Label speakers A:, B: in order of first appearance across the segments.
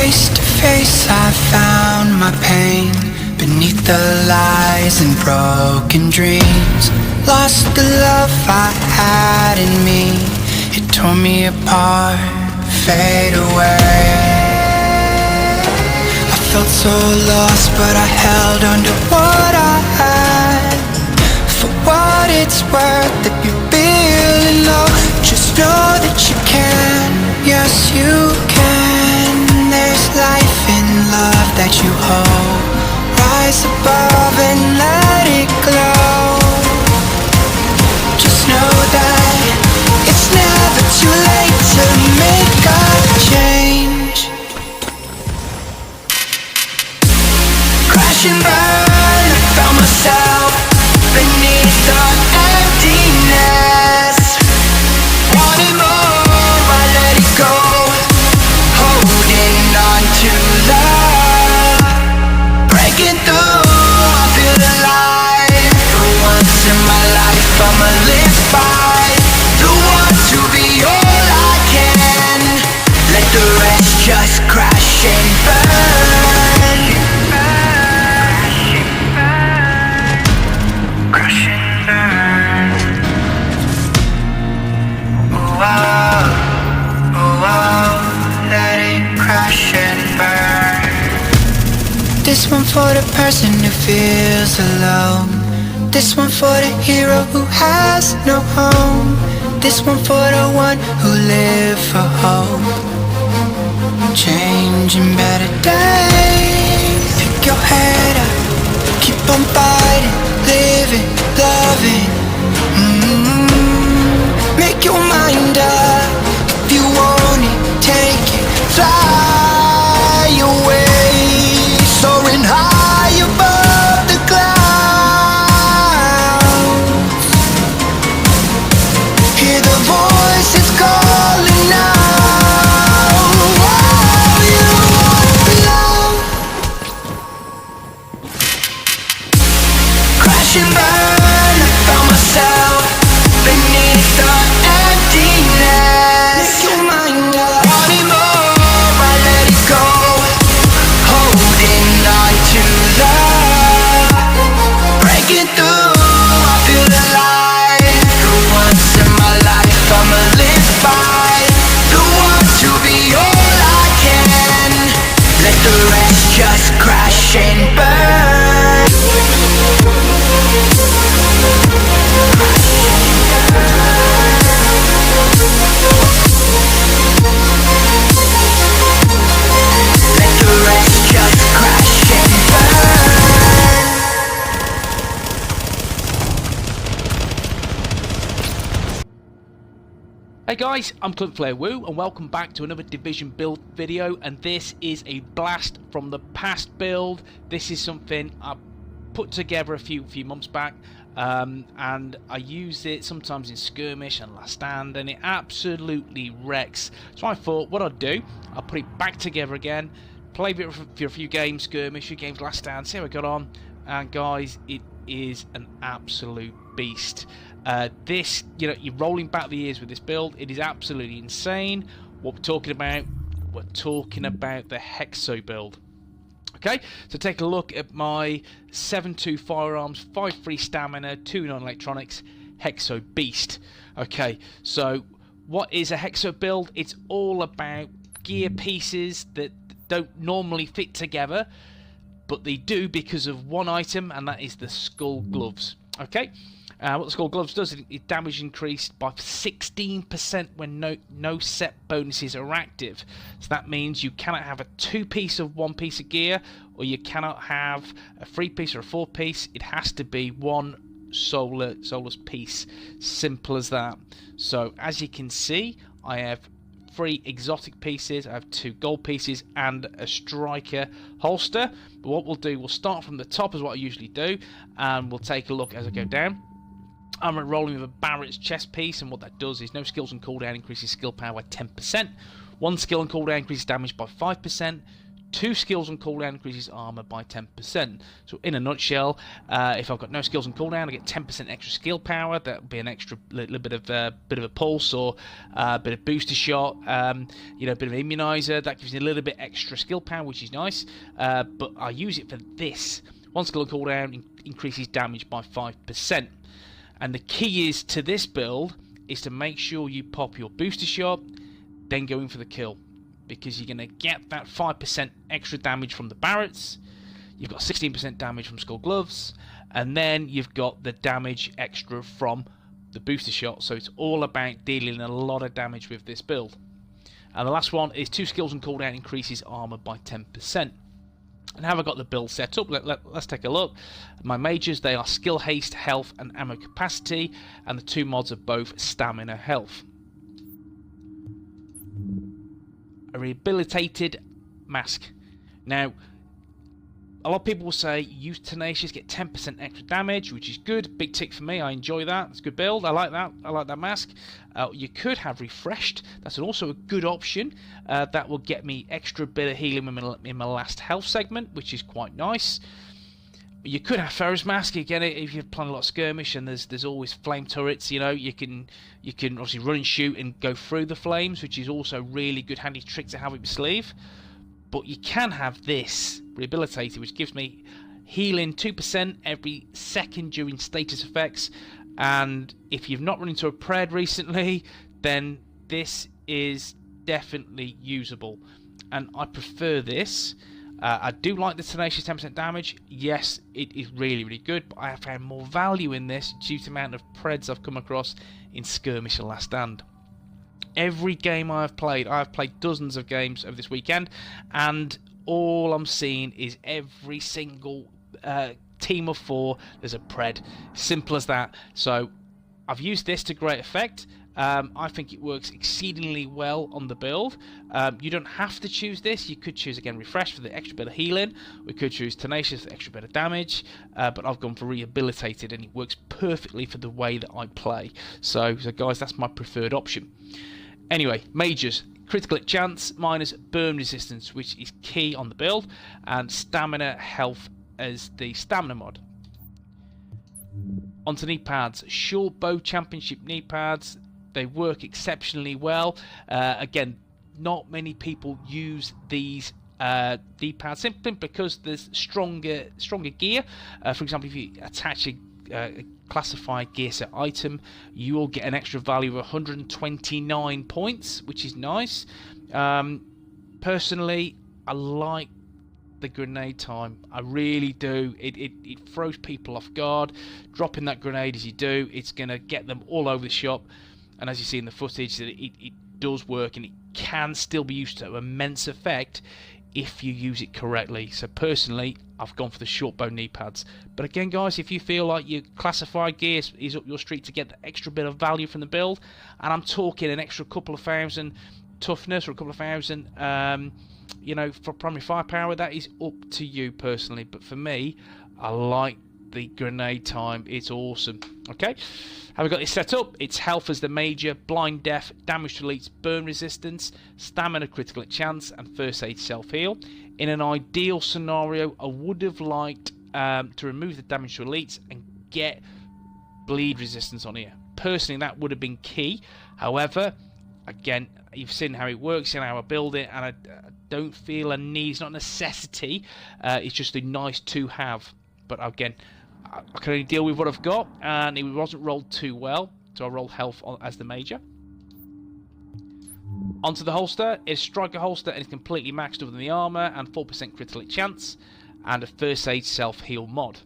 A: Face to face I found my pain beneath the lies and broken dreams. Lost the love I had in me, it tore me apart, fade away. I felt so lost but I held on to what I had. For what it's worth, if you're feeling low, just know that you can, yes you can. There's life in love that you hold. Rise above and let it glow. Just know that it's never too late to make a change. Crash and burn, I found myself beneath the emptiness. Wanting more, I let it go. Holding on to love, breaking through, I feel alive. For once in my life I'ma live by the want to be all I can. Let the rest just crash and burn. Crash and burn. Ooh, oh, ooh, oh, let it crash and burn. This one for the person who feels alone. This one for the hero who has no home. This one for the one who live for hope. Changing better days. Pick your head up, keep on fighting, living, loving. Make your mind up. If you want it, take it, fly away, soaring high above the clouds. Hear the voices calling out. Oh, you want love. Crash and burn, I found myself beneath the emptiness. Make your mind up. Wanting more, I let it go. Holding on to love, breaking through, I feel alive. For once in my life I'ma live by the want to be all I can. Let the rest just crash and burn. Let the rest just crash and burn.
B: Hey guys, I'm Clint Flair Woo and welcome back to another Division build video, and this is a blast from the past build. This is something I put together a few months back, and I use it sometimes in Skirmish and Last Stand, and it absolutely wrecks. So I thought what I'd do, I'll put it back together again, play it for a few games Skirmish, a few games Last Stand, see how I got on, and guys, it is an absolute beast. This, you know, you're rolling back the years with this build. It is absolutely insane. What we're talking about the Hexo build. Okay, so take a look at my 7.2 firearms, 5.3 stamina, 2.9 electronics, Hexo beast. Okay, so what is a Hexo build? It's all about gear pieces that don't normally fit together, but they do because of one item, and that is the skull gloves. Okay. What the skull gloves does, it damage increased by 16% when no set bonuses are active. So that means you cannot have a 2-piece of one piece of gear, or you cannot have a 3-piece or a 4-piece. It has to be one soulless piece. Simple as that. So as you can see, I have 3 exotic pieces, I have 2 gold pieces and a striker holster. But what we'll do, we'll start from the top as what I usually do, and we'll take a look as I go down. I'm rolling with a Barrett's chest piece, and what that does is no skills and cooldown increases skill power by 10%. 1 skill and cooldown increases damage by 5%. 2 skills on cooldown increases armor by 10%. So in a nutshell, if I've got no skills on cooldown, I get 10% extra skill power. That would be an extra little bit of a pulse, or a bit of booster shot, you know, a bit of immunizer. That gives me a little bit extra skill power, which is nice. But I use it for this. 1 skill on cooldown increases damage by 5%. And the key is to this build is to make sure you pop your booster shot, then go in for the kill, because you're going to get that 5% extra damage from the Barretts. You've got 16% damage from Skull Gloves, and then you've got the damage extra from the booster shot. So it's all about dealing a lot of damage with this build. And the last one is 2 skills on cooldown increases armor by 10%. And how have I got the build set up? Let's take a look. My majors, they are skill haste, health, and ammo capacity, and the 2 mods are both stamina, health. A rehabilitated mask. Now, a lot of people will say use tenacious, get 10% extra damage, which is good. Big tick for me. I enjoy that. It's a good build. I like that. I like that mask. You could have refreshed. That's also a good option. That will get me extra bit of healing in my last health segment, which is quite nice. You could have Ferrous Mask again if you're playing a lot of Skirmish and there's always flame turrets. You know, you can obviously run and shoot and go through the flames, which is also a really good handy trick to have up your sleeve. But you can have this rehabilitated, which gives me healing 2% every second during status effects. And if you've not run into a pred recently, then this is definitely usable. And I prefer this. I do like the tenacious 10% damage. Yes, it is really, really good, but I have found more value in this due to the amount of preds I've come across in Skirmish and Last Stand. Every game I've played dozens of games over this weekend, and all I'm seeing is every single team of 4, there's a pred. Simple as that. So I've used this to great effect. I think it works exceedingly well on the build. You don't have to choose this. You could choose again Refresh for the extra bit of healing. We could choose Tenacious for the extra bit of damage. But I've gone for Rehabilitated, and it works perfectly for the way that I play. So guys, that's my preferred option. Anyway, majors. Critical hit chance minus burn resistance, which is key on the build, and stamina health as the stamina mod. Onto knee pads. Short Bow Championship knee pads. They work exceptionally well. Again, not many people use these knee pads simply because there's stronger gear. For example, if you attach a classified gear set item, you will get an extra value of 129 points, which is nice. Personally, I like the grenade time. I really do. It throws people off guard. Dropping that grenade as you do, it's going to get them all over the shop. And as you see in the footage, it does work, and it can still be used to immense effect if you use it correctly. So personally, I've gone for the short bow knee pads. But again, guys, if you feel like your classified gear is up your street to get the extra bit of value from the build, and I'm talking an extra couple of thousand toughness or a couple of thousand, you know, for primary firepower, that is up to you personally. But for me, I like the grenade time. It's awesome. Okay, have we got this set up? It's health as the major, blind death, damage to elites, burn resistance, stamina critical hit chance, and first aid self heal. In an ideal scenario, I would have liked to remove the damage to elites and get bleed resistance on here. Personally, that would have been key. However, again, you've seen how it works and how I build it, and I don't feel a need. It's not a necessity. It's just a nice to have. But again, I can only deal with what I've got, and it wasn't rolled too well, so I rolled health as the major. Onto the holster. It's striker holster, and it's completely maxed other than the armor, and 4% critical hit chance, and a first aid self heal mod.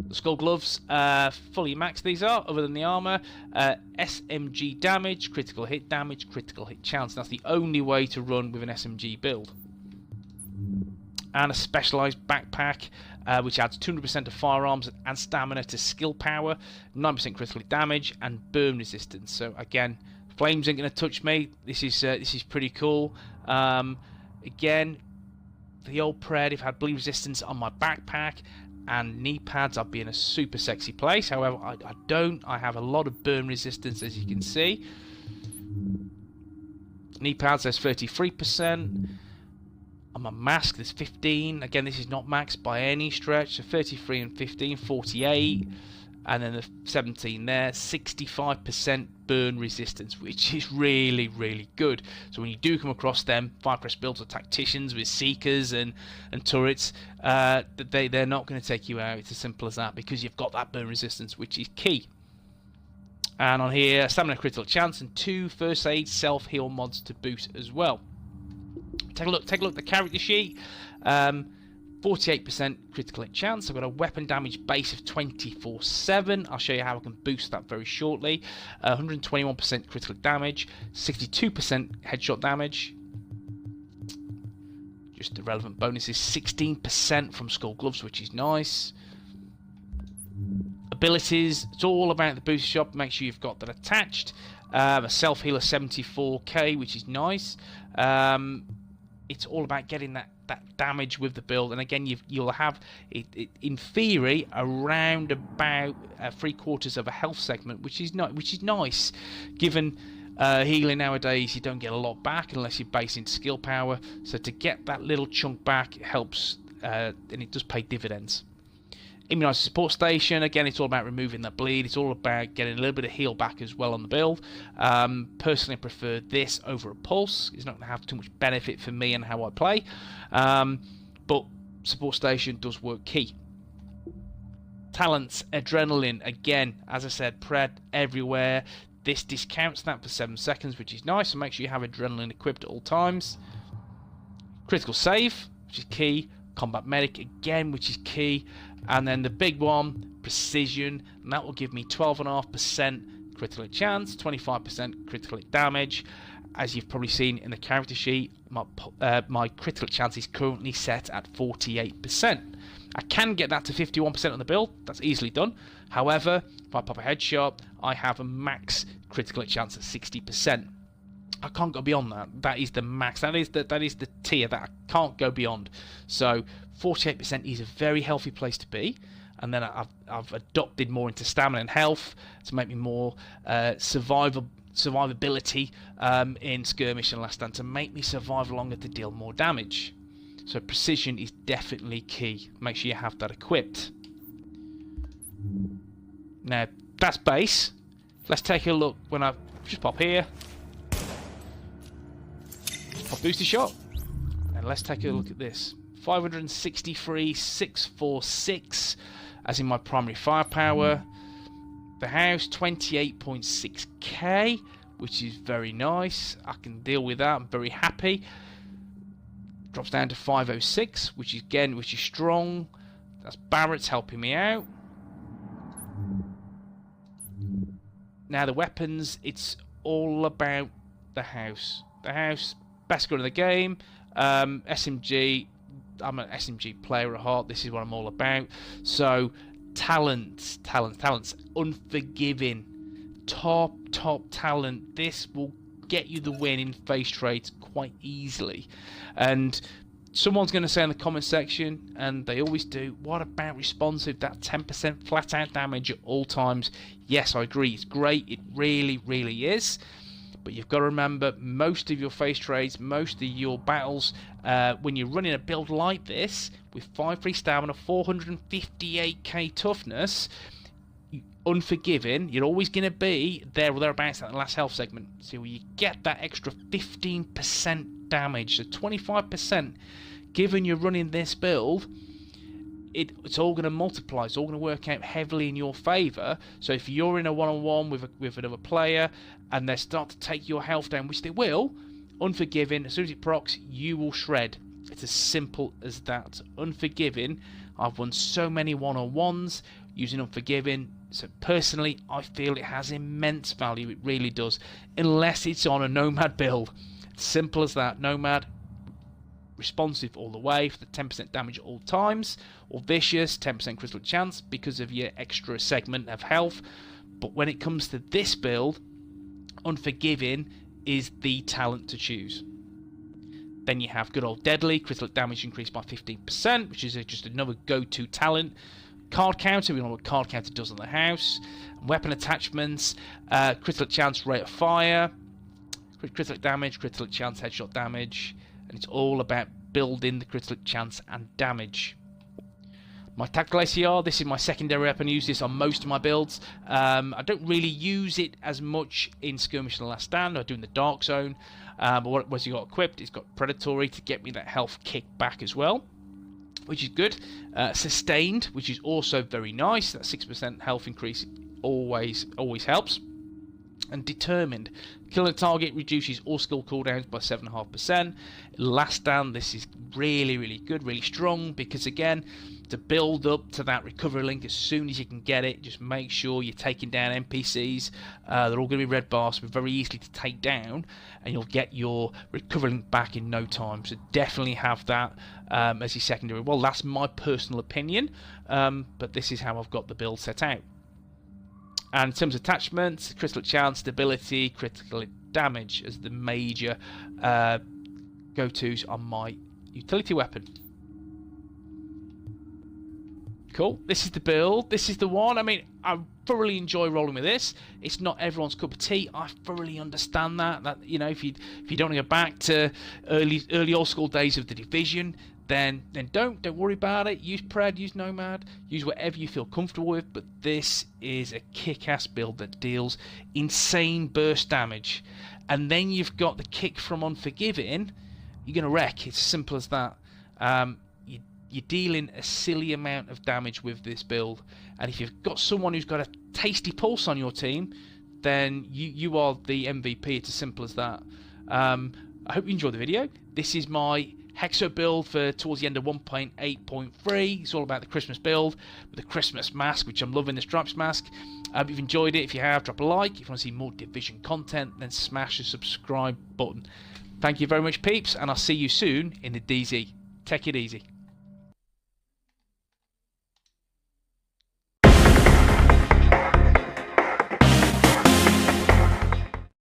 B: The skull gloves, fully maxed these are, other than the armor. SMG damage, critical hit chance. That's the only way to run with an SMG build. And a specialised backpack, which adds 200% of firearms and stamina to skill power, 9% critical damage, and burn resistance. So again, flames ain't going to touch me. This is pretty cool. Again, the old pred, if I had bleed resistance on my backpack and knee pads, I'd be in a super sexy place. However, I don't. I have a lot of burn resistance, as you can see. Knee pads, there's 33%. On my mask, there's 15. Again, this is not max by any stretch. So 33 and 15, 48. And then the 17 there, 65% burn resistance, which is really, really good. So when you do come across them, Firecrest builds or tacticians with seekers and turrets, they're not going to take you out. It's as simple as that, because you've got that burn resistance, which is key. And on here, stamina critical chance and 2 first aid self-heal mods to boot as well. Take a look at the character sheet. 48% critical hit chance. I've got a weapon damage base of 24/7. I'll show you how I can boost that very shortly. 121% critical damage, 62% headshot damage. Just the relevant bonuses, 16% from Skull Gloves, which is nice. Abilities, it's all about the boost shop. Make sure you've got that attached. A self healer 74k, which is nice. It's all about getting that damage with the build, and again you'll have it in theory around about 3/4 of a health segment, which is nice given healing nowadays. You don't get a lot back unless you're basing skill power, so to get that little chunk back helps, and it does pay dividends. Immunizer support station, again it's all about removing the bleed. It's all about getting a little bit of heal back as well on the build. Personally I prefer this over a pulse. It's not going to have too much benefit for me and how I play, but support station does work key. Talents, adrenaline, again as I said, pred everywhere. This discounts that for 7 seconds, which is nice, so make sure you have adrenaline equipped at all times. Critical save, which is key. Combat medic again, which is key. And then the big one, precision, and that will give me 12.5% critical hit chance, 25% critical hit damage. As you've probably seen in the character sheet, my critical chance is currently set at 48%. I can get that to 51% on the build. That's easily done. However, if I pop a headshot, I have a max critical hit chance at 60%. I can't go beyond that. That is the max. That is the tier that I can't go beyond. So 48% is a very healthy place to be. And then I've adopted more into stamina and health to make me more survivability in Skirmish and Last Stand, to make me survive longer to deal more damage. So precision is definitely key. Make sure you have that equipped. Now that's base. Let's take a look when I just pop here. Pop booster shot. And let's take a look at this. 563,646 as in my primary firepower. The house 28.6k, which is very nice. I can deal with that. I'm very happy. Drops down to 506, which is strong. That's Barrett's helping me out. Now the weapons, it's all about the house. The house, best gun in the game. SMG, I'm an SMG player at heart. This is what I'm all about. So talents, unforgiving, top talent. This will get you the win in face trades quite easily. And someone's going to say in the comment section, and they always do, what about responsive? That 10% flat out damage at all times. Yes, I agree, it's great, it really is. But you've got to remember, most of your face trades, most of your battles, when you're running a build like this with 5-3 stamina, 458k toughness, unforgiving, you're always going to be there or thereabouts at the last health segment. So you get that extra 15% damage, so 25%, given you're running this build, it's all going to multiply. It's all going to work out heavily in your favour. So if you're in a one-on-one with another player and they start to take your health down, which they will, unforgiving, as soon as it procs, you will shred. It's as simple as that. Unforgiving, I've won so many one-on-ones using unforgiving. So personally, I feel it has immense value. It really does. Unless it's on a Nomad build. Simple as that. Nomad, responsive all the way for the 10% damage at all times, or vicious, 10% critical chance because of your extra segment of health. But when it comes to this build, unforgiving is the talent to choose. Then you have good old deadly, critical damage increased by 15%, which is just another go-to talent. Card counter, we know what card counter does on the house. Weapon attachments, critical chance rate of fire, critical damage, critical chance headshot damage, and it's all about build in the critical chance and damage. My tactical ACR, this is my secondary weapon. I use this on most of my builds. I don't really use it as much in Skirmish and the Last Stand. I do in the Dark Zone. But what was you got equipped? It's got Predatory to get me that health kick back as well, which is good. Sustained, which is also very nice. That 6% health increase always helps. And Determined, killing a target reduces all skill cooldowns by 7.5%. Last Stand, this is really good, really strong, because again, to build up to that recovery link as soon as you can get it, just make sure you're taking down NPCs. They're all going to be red bars, so very easily to take down, and you'll get your recovery link back in no time. So definitely have that as your secondary. Well, that's my personal opinion, but this is how I've got the build set out. And in terms of attachments, critical chance, stability, critical damage as the major go-tos on my utility weapon. Cool, this is the build, this is the one. I mean, I thoroughly enjoy rolling with this. It's not everyone's cup of tea. I thoroughly understand that you know, if you don't want to go back to early old school days of the Division, then don't worry about it. Use Pred, use Nomad, use whatever you feel comfortable with, but this is a kick-ass build that deals insane burst damage. And then you've got the kick from Unforgiving, you're going to wreck. It's as simple as that. You're dealing a silly amount of damage with this build, and if you've got someone who's got a tasty pulse on your team, then you are the MVP. It's as simple as that. I hope you enjoyed the video. This is my Hexo build for towards the end of 1.8.3. It's all about the Christmas build with the Christmas mask, which I'm loving, the Stripes mask. If you've enjoyed it, if you have, drop a like. If you want to see more Division content, then smash the subscribe button. Thank you very much, peeps, and I'll see you soon in the DZ. Take it easy.